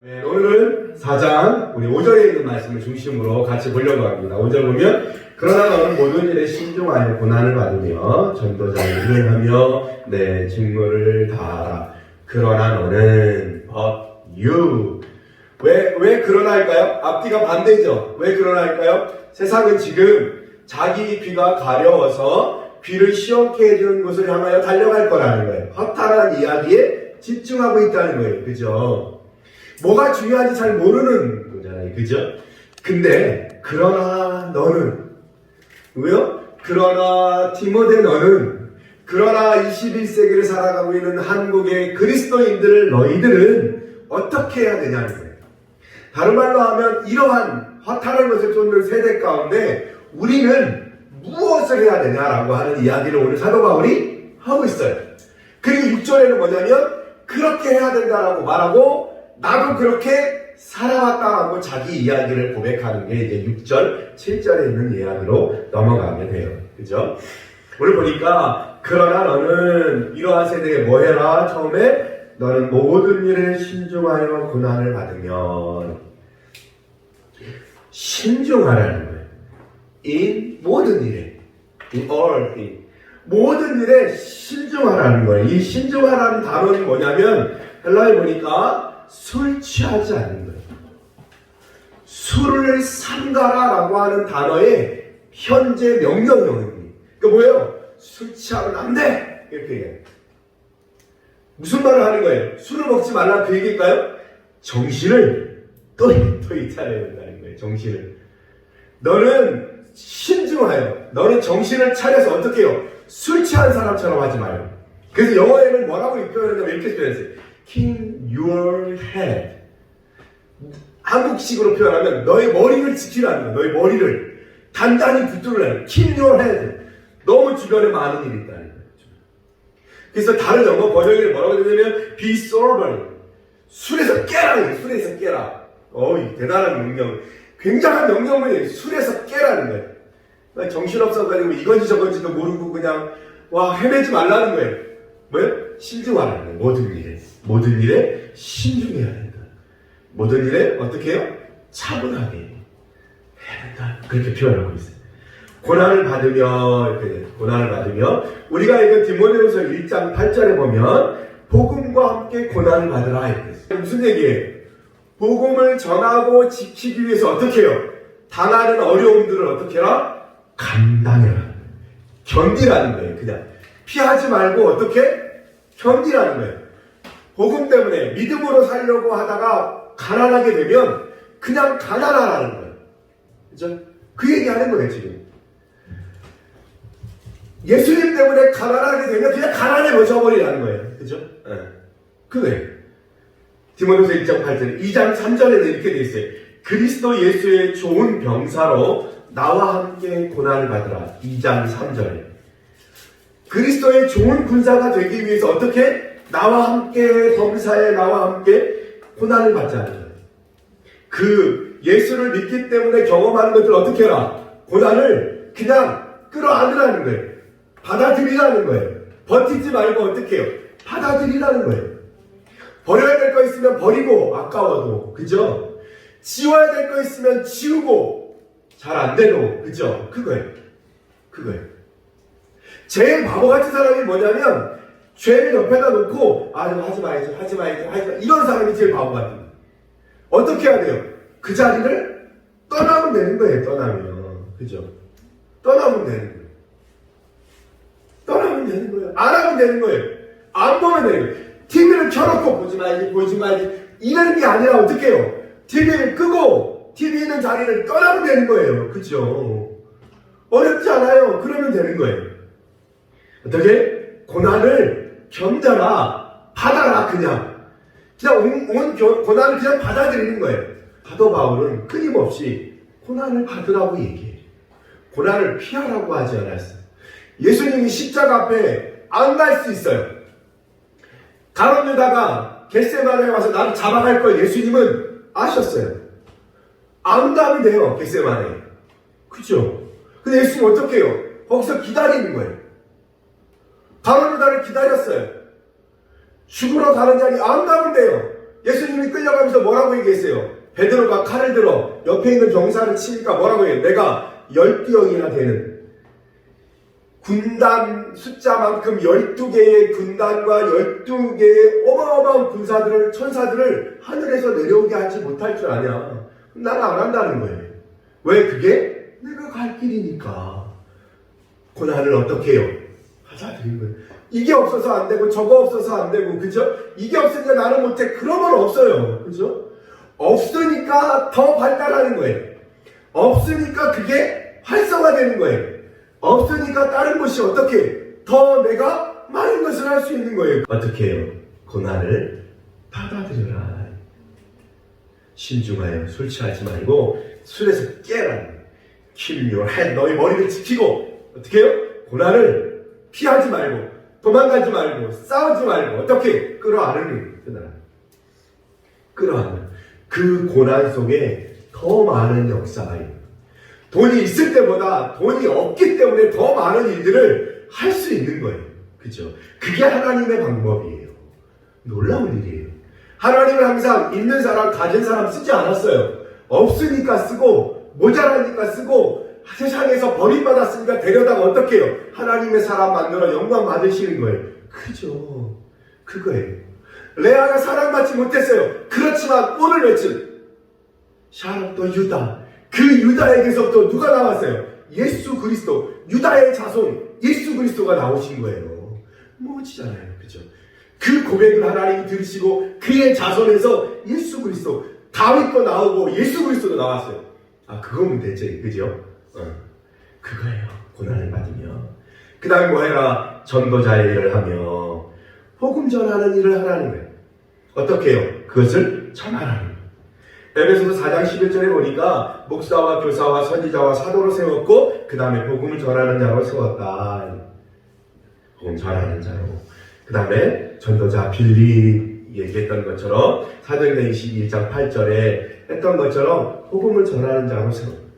네, 오늘은 4장 우리 5절에 있는 말씀을 중심으로 같이 보려고 합니다. 5절 보면 그러나 너는 모든 일에 신중하여 고난을 받으며 전도자의 일을 하며 내 직무를 다하라. 그러나 너는 but you 왜 그러나 할까요? 앞뒤가 반대죠. 왜 그러나 할까요? 세상은 지금 자기 귀가 가려워서 귀를 시원케 해주는 곳을 향하여 달려갈 거라는 거예요. 허탈한 이야기에 집중하고 있다는 거예요. 그죠? 뭐가 중요한지 잘 모르는 거잖아요. 그죠? 근데 그러나 너는 왜요? 그러나 디모데 너는 그러나 21세기를 살아가고 있는 한국의 그리스도인들을 너희들은 어떻게 해야 되냐는 거예요. 다른 말로 하면 이러한 허탈한 것을 쫓는 세대 가운데 우리는 무엇을 해야 되냐라고 하는 이야기를 오늘 사도 바울이 하고 있어요. 그리고 6절에는 뭐냐면 그렇게 해야 된다라고 말하고 나도 그렇게 살아왔다라고 자기 이야기를 고백하는 게 이제 6절, 7절에 있는 이야기로 넘어가게 돼요. 그죠? 오늘 보니까 그러나 너는 이러한 세대에 뭐 해라? 처음에 너는 모든 일에 신중하여 고난을 받으면 신중하라는 거예요. in 모든 일에 in all things 모든 일에 신중하라는 거예요. 이 신중하라는 단어는 뭐냐면 헬라에 보니까 술 취하지 않는 거예요. 술을 삼가라라고 하는 단어의 현재 명령형입니다. 그러니까 뭐예요? 술 취하면 안 돼! 이렇게 얘기해요. 무슨 말을 하는 거예요? 술을 먹지 말라 그 얘기일까요? 정신을 또 차려야 된다는 거예요. 정신을. 너는 신중하여. 너는 정신을 차려서 어떻게 해요? 술 취한 사람처럼 하지 마요. 그래서 영어에는 뭐라고 표현했냐면 이렇게 표현했어요. Keep your head. 한국식으로 표현하면 너의 머리를 지키라는 거야. 너의 머리를 단단히 붙들으라는 거야. Keep your head. 너무 주변에 많은 일이 있다는 거예요. 그래서 다른 영어 번역이 뭐라고 되냐면 be sober. 술에서 깨라. 술에서 깨라. 어이 대단한 명령. 굉장한 명령문이에요. 술에서 깨라는 거예요. 정신없어가지고 이건지 저건지도 모르고 그냥 헤매지 말라는 거예요. 뭐예요? 신중하라는 거예요. 모든 일에 신중해야 된다. 모든 일에 어떻게 해요? 차분하게 해야 된다. 그렇게 표현하고 있어요. 고난을 받으며 우리가 읽은 디모데후서 1장 8절에 보면 복음과 함께 고난을 받으라 이랬어요. 무슨 얘기예요? 복음을 전하고 지키기 위해서 어떻게 해요? 당하는 어려움들을 어떻게 해라? 감당해라. 견디라는 거예요. 그냥 피하지 말고 어떻게? 견디라는 거예요. 복음 때문에 믿음으로 살려고 하다가 가난하게 되면 그냥 가난하라는 거예요. 그죠? 그 얘기하는 거예요, 지금. 예수님 때문에 가난하게 되면 그냥 가난해져버리라는 거예요. 그죠? 네. 그거예요. 디모데후서 1장 8절, 2장 3절에는 이렇게 되어 있어요. 그리스도 예수의 좋은 병사로 나와 함께 고난을 받으라. 2장 3절에. 그리스도의 좋은 군사가 되기 위해서 어떻게? 나와 함께 범사에 나와 함께 고난을 받자는 거예요. 그 예수를 믿기 때문에 경험하는 것들 어떻게 해라? 고난을 그냥 끌어안으라는 거예요. 받아들이라는 거예요. 버티지 말고 어떻게 해요? 받아들이라는 거예요. 버려야 될 거 있으면 버리고 아까워도 그죠? 지워야 될 거 있으면 지우고 잘 안 돼도 그죠? 그거예요. 제일 바보 같은 사람이 뭐냐면 죄를 옆에다 놓고 하지 말지 이런 사람이 제일 바보 같은 거예요. 어떻게 해야 돼요? 그 자리를 떠나면 되는 거예요. 그죠? 떠나면 되는 거예요. 안 하면 되는 거예요. 안 보면 되는 거예요. TV를 켜놓고 보지 말지 이러는 게 아니라 어떻게 해요? TV를 끄고 TV 있는 자리를 떠나면 되는 거예요. 그죠? 어렵지 않아요. 그러면 되는 거예요. 어떻게? 고난을 견뎌라. 받아라. 그냥 온 고난을 그냥 받아들이는 거예요. 사도 바울은 끊임없이 고난을 받으라고 얘기해요. 고난을 피하라고 하지 않았어요. 예수님이 십자가 앞에 안 갈 수 있어요. 가룟 유다가 겟세마네에 와서 나를 잡아갈 걸 예수님은 아셨어요. 안 가면 돼요. 겟세마네에. 그죠? 근데 예수님 어떻게 해요? 거기서 기다리는 거예요. 가룟 유다를 기다렸어요. 죽으러 가는 자리 안 가면 돼요. 예수님이 끌려가면서 뭐라고 얘기했어요? 베드로가 칼을 들어 옆에 있는 병사를 치니까 뭐라고 해요? 내가 12영이나 되는 군단 숫자만큼 12개의 군단과 12개의 어마어마한 군사들을, 천사들을 하늘에서 내려오게 하지 못할 줄 아냐? 나는 안 한다는 거예요. 왜? 그게 내가 갈 길이니까. 고난을 어떻게 해요? 받아들이는 거예요. 이게 없어서 안 되고 저거 없어서 안 되고, 그죠? 이게 없으니까 나는 못해. 그러면 없어요. 그죠? 없으니까 더 발달하는 거예요. 없으니까 그게 활성화되는 거예요. 없으니까 다른 것이 어떻게 더 내가 많은 것을 할 수 있는 거예요. 어떻게 해요? 고난을 받아들여라. 신중하여 술 취하지 말고 술에서 깨라. Keep your head. 너의 머리를 지키고 어떻게 해요? 고난을 피하지 말고 도망가지 말고 싸우지 말고 어떻게 끌어안으는 끌어안는 그 고난 속에 더 많은 역사가 있는, 돈이 있을 때보다 돈이 없기 때문에 더 많은 일들을 할 수 있는 거예요. 그죠? 그게 하나님의 방법이에요. 놀라운 일이에요. 하나님은 항상 있는 사람, 가진 사람 쓰지 않았어요. 없으니까 쓰고 모자라니까 쓰고 세상에서 버림받았으니까 데려다가 어떻게 해요? 하나님의 사람 만들어 영광 받으시는 거예요. 그죠? 그거예요. 레아가 사랑받지 못했어요. 그렇지만 오늘 외친 샤롯도 유다, 그 유다에게서부터 누가 나왔어요? 예수 그리스도, 유다의 자손 예수 그리스도가 나오신 거예요. 멋지잖아요. 그죠? 그 고백을 하나님이 들으시고 그의 자손에서 예수 그리스도, 다윗도 나오고 예수 그리스도도 나왔어요. 아, 그거면 되지. 그죠? 그거예요. 고난을 받으며 그 다음에 뭐 해라? 전도자의 일을 하며 복음 전하는 일을 하라는 거예요. 어떻게 해요? 그것을 전하라는 거예요. 에베소서 4장 11절에 보니까 목사와 교사와 선지자와 사도로 세웠고 그 다음에 복음을 전하는 자로 세웠다. 복음 전하는 자로. 그 다음에 전도자 빌립 얘기했던 것처럼 사도행전 22장 8절에 했던 것처럼 복음을 전하는 자로 세웠다.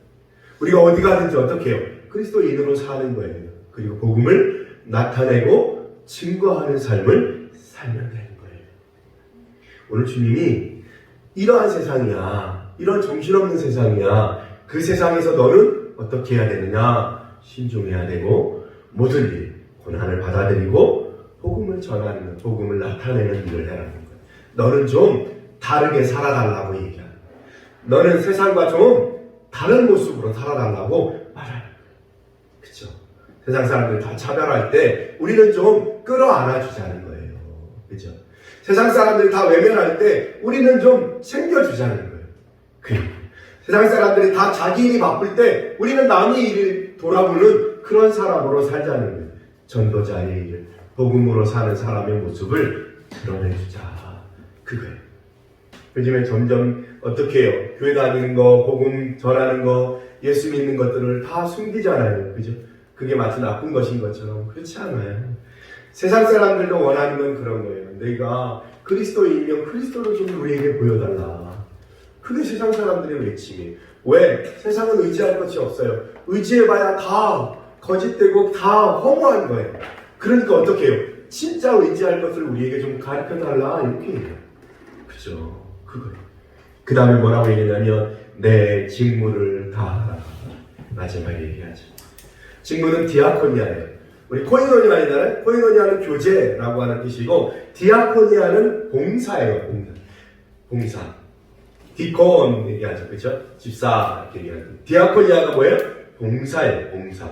우리가 어디 가든지 어떻게 해요? 그리스도인으로 사는 거예요. 그리고 복음을 나타내고 증거하는 삶을 살면 되는 거예요. 오늘 주님이 이러한 세상이야, 이런 정신없는 세상이야, 그 세상에서 너는 어떻게 해야 되느냐? 신중해야 되고 모든 일, 고난을 받아들이고 복음을 전하는, 복음을 나타내는 일을 해라는 거예요. 너는 좀 다르게 살아달라고 얘기하는 거예요. 너는 세상과 좀 다른 모습으로 살아달라고 말하는 거예요. 그쵸? 세상 사람들 다 차별할 때 우리는 좀 끌어안아 주자는 거예요. 그죠? 세상 사람들 다 외면할 때 우리는 좀 챙겨주자는 거예요. 그리고 세상 사람들이 다 자기 일이 바쁠 때 우리는 남의 일을 돌아보는 그런 사람으로 살자는 거예요. 전도자의 일, 복음으로 사는 사람의 모습을 드러내주자. 그거예요. 요즘에 점점 어떻게 해요? 교회 다니는 거, 복음 전하는 거, 예수 믿는 것들을 다 숨기잖아요. 그죠? 그게 마치 나쁜 것인 것처럼. 그렇지 않아요. 세상 사람들도 원하는 건 그런 거예요. 내가 그리스도인이면 그리스도를 좀 우리에게 보여달라. 그게 세상 사람들의 외침이에요. 왜? 세상은 의지할 것이 없어요. 의지해봐야 다 거짓되고 다 허무한 거예요. 그러니까 어떻게 해요? 진짜 의지할 것을 우리에게 좀 가르쳐달라. 이렇게 해요. 그죠? 그거예요. 그 다음에 뭐라고 얘기하냐면 내 직무를 다하라. 마지막에 얘기하죠. 직무는 디아코니아예요. 우리 코이노니아는 교제라고 하는 뜻이고 디아코니아는 봉사예요. 봉사. 디콘 얘기하죠. 그렇죠? 집사 이렇게 얘기하죠. 디아코니아가 뭐예요? 봉사예요. 봉사.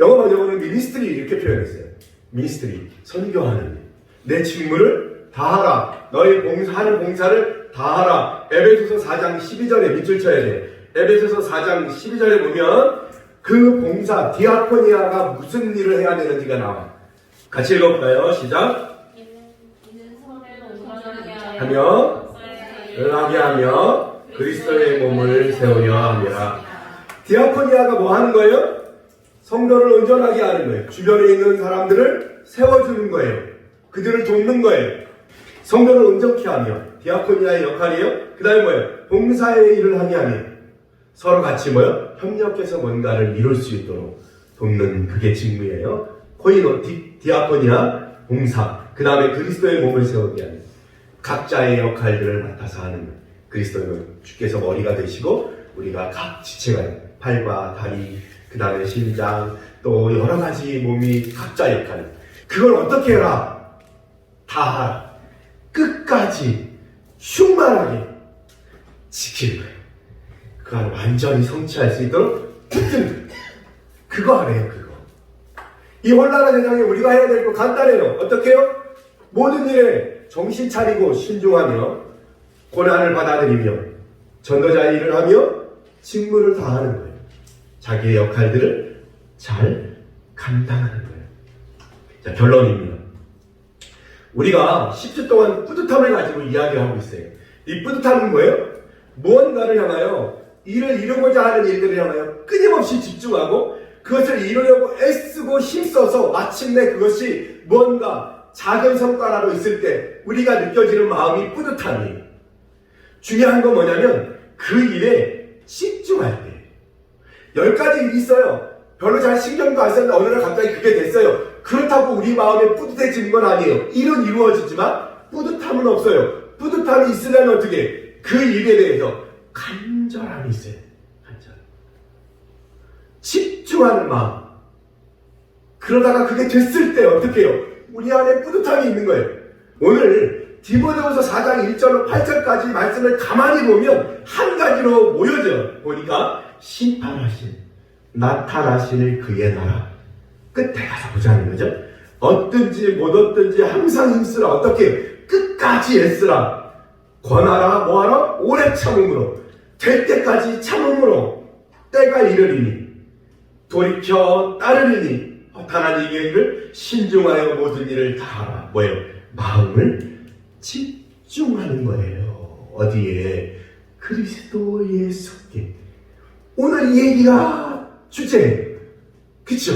영어 번역은 미니스트리 이렇게 표현했어요. 미니스트리. 선교하는 일. 내 직무를 다하라. 너의 봉사하는 봉사를 다하라. 에베소서 4장 12절에 밑줄 쳐야 돼요. 에베소서 4장 12절에 보면 그 봉사, 디아코니아가 무슨 일을 해야 되는지가 나와. 같이 읽어볼까요? 시작. 하며 연하게 하며 그리스도의 몸을 세우려 합니다. 디아코니아가 뭐 하는 거예요? 성도를 온전하게 하는 거예요. 주변에 있는 사람들을 세워주는 거예요. 그들을 돕는 거예요. 성도를 온전케 하며 디아코니아의 역할이에요. 그 다음에 뭐예요? 봉사의 일을 하게 하며 서로 같이 뭐예요? 협력해서 뭔가를 이룰 수 있도록 돕는 그게 직무예요. 디아코니아 봉사. 그 다음에 그리스도의 몸을 세우게 하는. 각자의 역할들을 맡아서 하는 거예요. 그리스도는 주께서 머리가 되시고 우리가 각 지체가 있는 팔과 다리, 그 다음에 심장, 또 여러 가지 몸이 각자 역할. 그걸 어떻게 해라? 다 하라. 끝까지 충만하게 지키는 거예요. 그걸 완전히 성취할 수 있도록 붙든 거예요. 그거 하래요, 그거. 이 혼란한 세상에 우리가 해야 될 거 간단해요. 어떻게 해요? 모든 일에 정신 차리고 신중하며 고난을 받아들이며 전도자의 일을 하며 직무를 다하는 거예요. 자기의 역할들을 잘 감당하는 거예요. 자, 결론입니다. 우리가 10주 동안 뿌듯함을 가지고 이야기하고 있어요. 이 뿌듯함은 뭐예요? 무언가를 향하여 일을 이루고자 하는 일들을 향하여 끊임없이 집중하고 그것을 이루려고 애쓰고 힘써서 마침내 그것이 무언가 작은 성과라도 있을 때 우리가 느껴지는 마음이 뿌듯함이에요. 중요한 건 뭐냐면 그 일에 집중할 때 10가지 일이 있어요. 별로 잘 신경도 안 썼는데 어느 날 갑자기 그게 됐어요. 그렇다고 우리 마음에 뿌듯해지는 건 아니에요. 일은 이루어지지만 뿌듯함은 없어요. 뿌듯함이 있으려면 어떻게? 그 일에 대해서 간절함이 있어요. 간절. 집중하는 마음. 그러다가 그게 됐을 때 어떻게 해요? 우리 안에 뿌듯함이 있는 거예요. 오늘 디모데후서 4장 1절로 8절까지 말씀을 가만히 보면 한 가지로 모여져 보니까 심판하신 나타나실 그의 나라 끝에 가서 보자는 거죠. 얻든지 못 얻든지 항상 힘쓰라. 어떻게? 끝까지 애쓰라. 권하라 뭐하라? 오래 참음으로 될 때까지 참음으로 때가 이르리니 돌이켜 따르리니 허탄한 이의 일을 신중하여 모든 일을 다 하라. 뭐예요? 마음을 집중하는 거예요. 어디에? 그리스도 예수께. 오늘 이 얘기가 주제예요. 그쵸?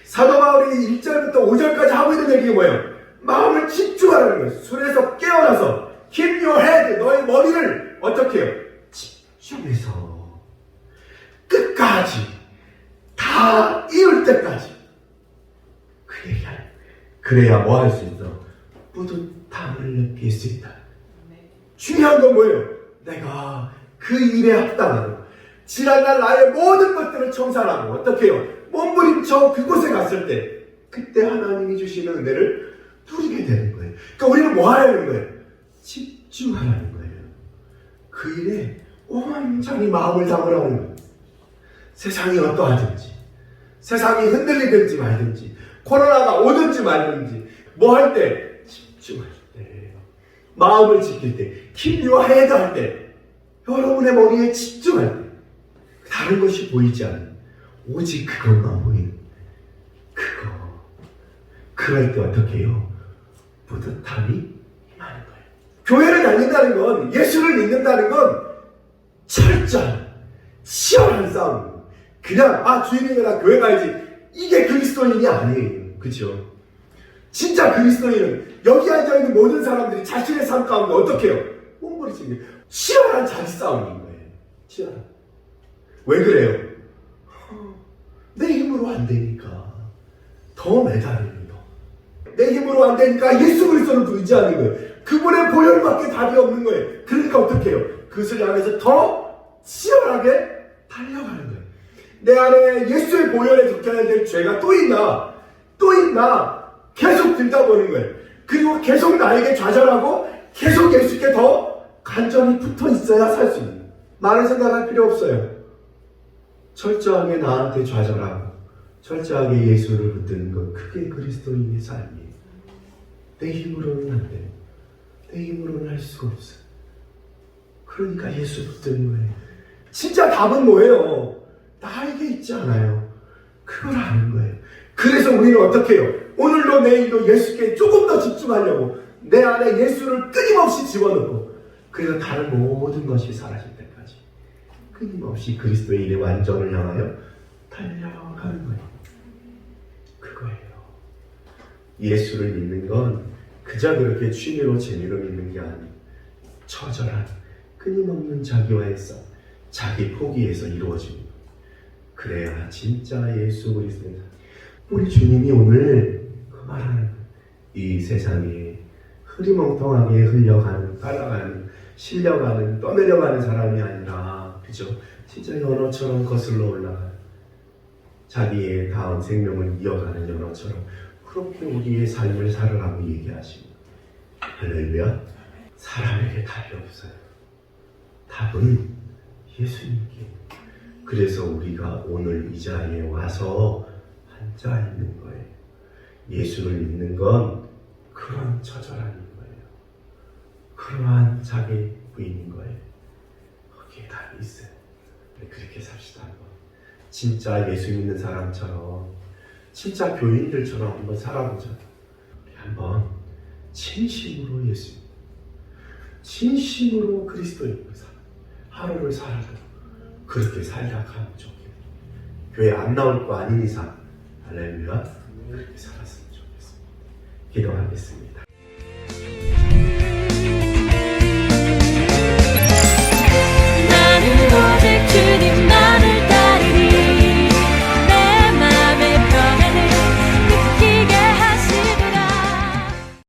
사도 바울이 1절부터 5절까지 하고 있는 얘기가 뭐예요? 마음을 집중하라는 거예요. 술에서 깨어나서 keep your head, 너의 머리를 어떻게 해요? 집중해서 끝까지 다 이룰 때까지 그 얘기하는 거예요. 그래야 뭐 할 수 있어? 뿌듯함을 느낄 수 있다. 중요한 건 뭐예요? 내가 그 일에 합당하고 지난날 나의 모든 것들을 청산하고 어떻게 해요? 몸부림쳐 그곳에 갔을 때 그때 하나님이 주시는 은혜를 누리게 되는 거예요. 그러니까 우리는 뭐 하라는 거예요? 집중하라는 거예요. 그 일에 온전히 마음을 담으라는 거예요. 세상이 어떠하든지 세상이 흔들리든지 말든지 코로나가 오든지 말든지 뭐 할 때? 집중할 때 마음을 지킬 때 기도해야 할 때 여러분의 머리에 집중할 때 다른 것이 보이지 않는 오직 그것만 보이는 그거. 그럴 때 어떻게 해요? 뿌듯함이 임하는 거예요. 교회를 다닌다는 건, 예수를 믿는다는 건 철저한 치열한 싸움. 그냥 주일이나 교회 가야지 이게 그리스도인이 아니에요. 그렇죠? 진짜 그리스도인은 여기 앉아있는 모든 사람들이 자신의 삶 가운데 어떻게 해요? 몸부림치는 치열한 자기 싸움인 거예요. 치열한. 왜 그래요? 내 힘으로 안 되니까 더 매달리는 거. 내 힘으로 안 되니까 예수 그리스도를 의지하는 거예요. 그분의 보혈밖에 답이 없는 거예요. 그러니까 어떻게 해요? 그것을 향해서 더 치열하게 달려가는 거예요. 내 안에 예수의 보혈에 적혀야 될 죄가 또 있나? 또 있나? 계속 들다 보는 거예요. 그리고 계속 나에게 좌절하고 계속 예수께 더 간절히 붙어 있어야 살 수 있는 거예요. 많은 생각할 필요 없어요. 철저하게 나한테 좌절하고 철저하게 예수를 붙드는 건 그게 그리스도인의 삶이에요. 내 힘으로는 안 돼요. 내 힘으로는 할 수가 없어요. 그러니까 예수 붙드는 거예요. 진짜 답은 뭐예요? 나에게 있지 않아요. 그걸 아는 거예요. 그래서 우리는 어떻게 해요? 오늘도 내일도 예수께 조금 더 집중하려고 내 안에 예수를 끊임없이 집어넣고 그래서 다른 모든 것이 사라질 때까지 끊임없이 그리스도의 일의 완전을 향하여 달려가는 거예요. 그거예요. 예수를 믿는 건 그저 그렇게 취미로 재미로 믿는 게 아니에요. 처절한 끊임없는 자기와의 싸움, 자기 포기에서 이루어집니다. 그래야 진짜 예수 그리스도입니다. 우리 주님이 오늘 그 말하는 이 세상에 흐리멍텅하게 흘려가는, 따라가는, 실려가는, 떠내려가는 사람이 아니라, 그죠? 진짜 연어처럼 거슬러 올라가는, 자기의 다음 생명을 이어가는 연어처럼 그렇게 우리의 삶을 살으라고 얘기하십니다. 할렐루야. 사람에게 답이 없어요. 답은 예수님께. 그래서 우리가 오늘 이 자리에 와서 앉아 있는 거예요. 예수를 믿는 건 그런 처절함인 거예요. 그러한 자기 부인인 거예요. 거기에 답이 있어요. 그렇게 삽시다 한번. 진짜 예수 믿는 사람처럼, 진짜 교인들처럼 한번 살아보자. 우리 한번 진심으로 예수 믿고, 진심으로 그리스도인으로 살아. 하루를 살아도 그렇게 살다 가면 좋겠다. 교회 안 나올 거 아닌 이상, 할렐루야, 그렇게 살았으면 좋겠습니다. 기도하겠습니다.